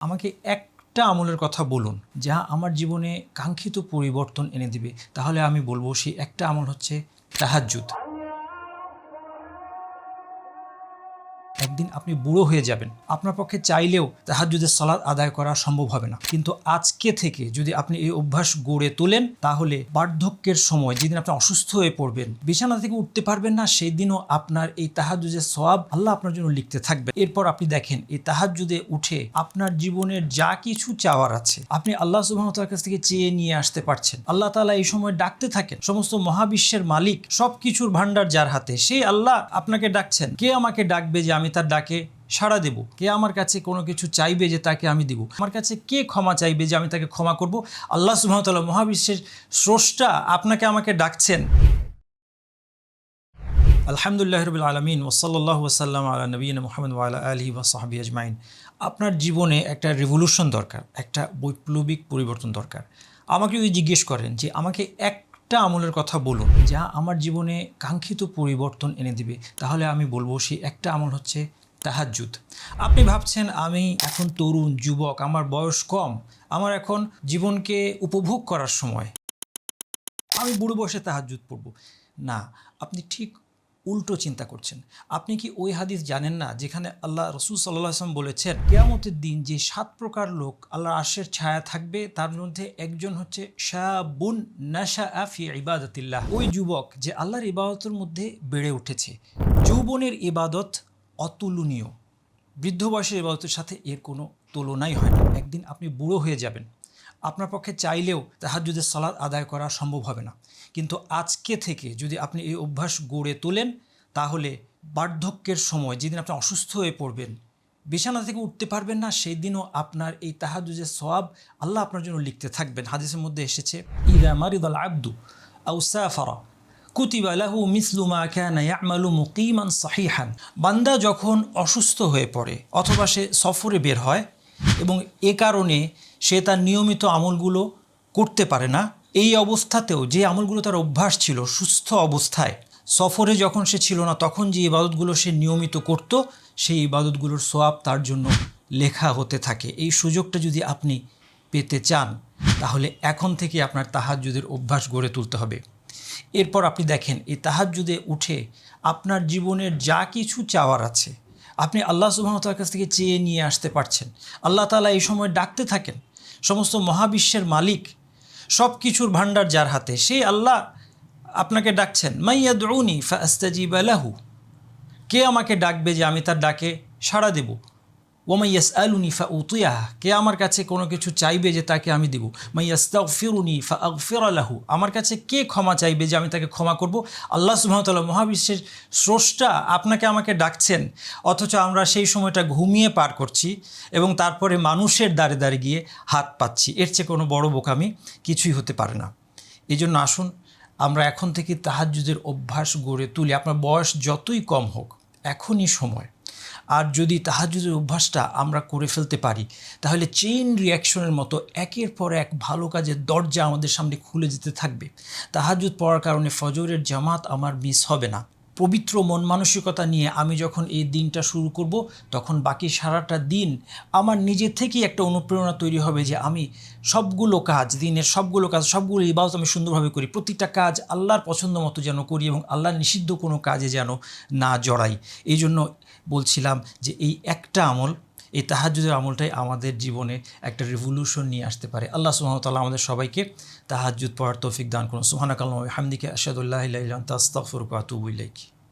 আমাকে একটা আমলের কথা বলুন যা আমার জীবনে কাঙ্ক্ষিত পরিবর্তন এনে দিবে, তাহলে আমি বলবো সেই একটা আমল হচ্ছে তাহাজ্জুদ। একদিন আপনি বুড়ো হয়ে যাবেন, আপনার পক্ষে চাইলেও তাহাজ্জুদের সালাত আদায় করা সম্ভব হবে না। কিন্তু আজকে থেকে যদি আপনি এই অভ্যাস গড়ে তোলেন, তাহলে বার্ধক্যের সময় যেদিন আপনি অসুস্থ হয়ে পড়বেন, বিছানা থেকে উঠতে পারবেন না, সেই দিনও আপনার এই তাহাজ্জুদের সওয়াব আল্লাহ আপনার জন্য লিখতে থাকবে। এরপর আপনি দেখেন এই তাহাজ্জুদে উঠে আপনার জীবনের যা কিছু চাওয়ার আছে আপনি আল্লাহ সুবহানাহু ওয়া তাআলার কাছ থেকে চেয়ে নিয়ে আসতে পারছেন। আল্লাহ তাআলা এই সময় ডাকতে থাকেন। সমস্ত মহাবিশ্বের মালিক, সবকিছুর ভান্ডার যার হাতে, সেই আল্লাহ আপনাকে ডাকছেন। কে আমাকে ডাকবে যে আমি তার ডাকে সাড়া দেব? কে আমার কাছে কোনো কিছু চাইবে যে তাকে আমি দিব? আমার কাছে কে ক্ষমা চাইবে যে আমি তাকে ক্ষমা করব? আল্লাহ সুবহানাহু ওয়া তাআলা, মহাবিশ্বের স্রষ্টা, আপনাকে আমাকে ডাকছেন। আলহামদুলিল্লাহি রাব্বিল আলামিন ওয়া সাল্লাল্লাহু ওয়া সাল্লাম আলা নবিয়িনা মুহাম্মদ ওয়া আলা আলিহি ওয়া সাহবিহি আজমাইন। আপনার জীবনে একটা রিভলিউশন দরকার, একটা বৈপ্লবিক পরিবর্তন দরকার। আমাকে যদি জিজ্ঞেস করেন যে আমাকে একটা আমলের কথা বলুন যা আমার জীবনে কাঙ্ক্ষিত পরিবর্তন এনে দিবে, তাহলে আমি বলবো সেই একটা আমল হচ্ছে তাহাজ্জুদ। আপনি ভাবছেন আমি এখন তরুণ, যুবক, আমার বয়স কম, আমার এখন জীবনকে উপভোগ করার সময়, আমি বুড়ো বয়সে তাহাজ্জুদ পড়ব। না, আপনি ঠিক উল্টো চিন্তা করছেন। আপনি কি ওই হাদিস জানেন না যেখানে আল্লাহ রাসূল সাল্লাল্লাহু আলাইহি ওয়াসাল্লাম বলেছেন কিয়ামতের দিন যে 7 প্রকার লোক আল্লাহর আরশের ছায়া থাকবে, তার মধ্যে একজন হচ্ছে শাবুন নাশাআ ফি ইবাদাতিল্লাহ, ওই যুবক যে আল্লাহর ইবাদতের মধ্যে বেড়ে উঠেছে। যৌবনের ইবাদত অতুলনীয়, বৃদ্ধ বয়সের ইবাদতের সাথে এর কোনো তুলনাই হয় না। একদিন আপনি বুড়ো হয়ে যাবেন, আপনার পক্ষে চাইলেও তাহাজ্জুদের সালাত আদায় করা সম্ভব হবে না। কিন্তু আজকে থেকে যদি আপনি এই অভ্যাস গড়ে তোলেন, তাহলে বার্ধক্যের সময় যেদিন আপনি অসুস্থ হয়ে পড়বেন, বিছানা থেকে উঠতে পারবেন না, সেই দিনও আপনার এই তাহাজ্জুদের সওয়াব আল্লাহ আপনার জন্য লিখতে থাকবেন। হাদিসের মধ্যে এসেছে, ইযা মারিদাল আবদু আও সাফারা কুতিবা লাহু মিসলু মা কানা ইয়ামালু মুকিমান সাহিহান। বান্দা যখন অসুস্থ হয়ে পড়ে অথবা সে সফরে বের হয় এবং এ কারণে সে তার নিয়মিত আমলগুলো করতে পারে না, এই অবস্থাতেও যে আমলগুলো তার অভ্যাস ছিল, সুস্থ অবস্থায় সফরে যখন সে ছিল না, তখন যে ইবাদতগুলো সে নিয়মিত করত, সেই ইবাদতগুলোর সওয়াব তার জন্য লেখা হতে থাকে। এই সুযোগটা যদি আপনি পেতে চান, তাহলে এখন থেকে আপনার তাহাজ্জুদের অভ্যাস গড়ে তুলতে হবে। এরপর আপনি দেখেন এই তাহাজ্জুদে উঠে আপনার জীবনের যা কিছু চাওয়ার আছে আপনি আল্লাহ সুবহানাহু ওয়া তাআলার কাছ থেকে চেয়ে নিয়ে আসতে পারছেন। আল্লাহ তাআলা এই সময় ডাকতে থাকেন। সমস্ত মহাবিশ্বের মালিক, সবকিছুর ভান্ডার যার হাতে, সেই আল্লাহ আপনাকে ডাকছেন। মাইয়াদউনি ফাআস্তাজিবা লাহু, কে আমাকে ডাকবে যে আমি তার ডাকে সাড়া দেব? ওয়ামাইয়াসআলুনি ফাউতিয়াহ, কে আমার কাছে কোনো কিছু চাইবে যে তাকে আমি দেব? মাইয়াস্তাগফিরুনি ফাআগফির লাহু, আমার কাছে কে ক্ষমা চাইবে যে আমি তাকে ক্ষমা করব? আল্লাহ সুবহানাহু ওয়া তাআলা, মহাবিশ্বের স্রষ্টা, আপনাকে আমাকে ডাকছেন। অথচ আমরা সেই সময়টা ঘুমিয়ে পার করছি এবং তারপরে মানুষের দ্বারে দ্বারে গিয়ে হাত পাচ্ছি। এর চেয়ে কোনো বড় বোকামি কিছুই হতে পারে না। এই জন্য আসুন আমরা এখন থেকে তাহাজ্জুদের অভ্যাস গড়ে তুলি। আপনার বয়স যতই কম হোক, এখনই সময়। আর যদি তাহাজ্জুদের অভ্যাসটা আমরা করে ফেলতে পারি, তাহলে চেইন রিয়াকশনের মতো একের পর এক ভালো কাজের দরজা আমাদের সামনে খুলে যেতে থাকবে। তাহাজ্জুদ পড়ার কারণে ফজরের জামাত আমার মিস হবে না। পবিত্র মন মানসিকতা নিয়ে আমি যখন এই দিনটা শুরু করব, তখন বাকি সারাটা দিন আমার নিজে থেকেই একটা অনুপ্রেরণা তৈরি হবে যে আমি সবগুলো কাজ, দিনের সবগুলো কাজ, সবগুলো ইবাদত আমি সুন্দরভাবে করি। প্রতিটা কাজ আল্লাহর পছন্দ মতো যেন করি এবং আল্লাহর নিষিদ্ধ কোনো কাজে যেন না জড়াই। এই জন্য বলছিলাম যে এই একটা আমল, এই তাহাজ্জুদের আমলটাই আমাদের জীবনে একটা রিভলিউশন নিয়ে আসতে পারে। আল্লাহ সুবহানাহু ওয়া তাআলা আমাদের সবাইকে তাহাজ্জুদ পড়ার তৌফিক দান করুন। সুবহানাকাল্লাহুম্মা ওয়া বিহামদিকা আশহাদু আল্লা ইলাহা ইল্লা আনতা আস্তাগফিরুকা ওয়া আতুবু ইলাইক।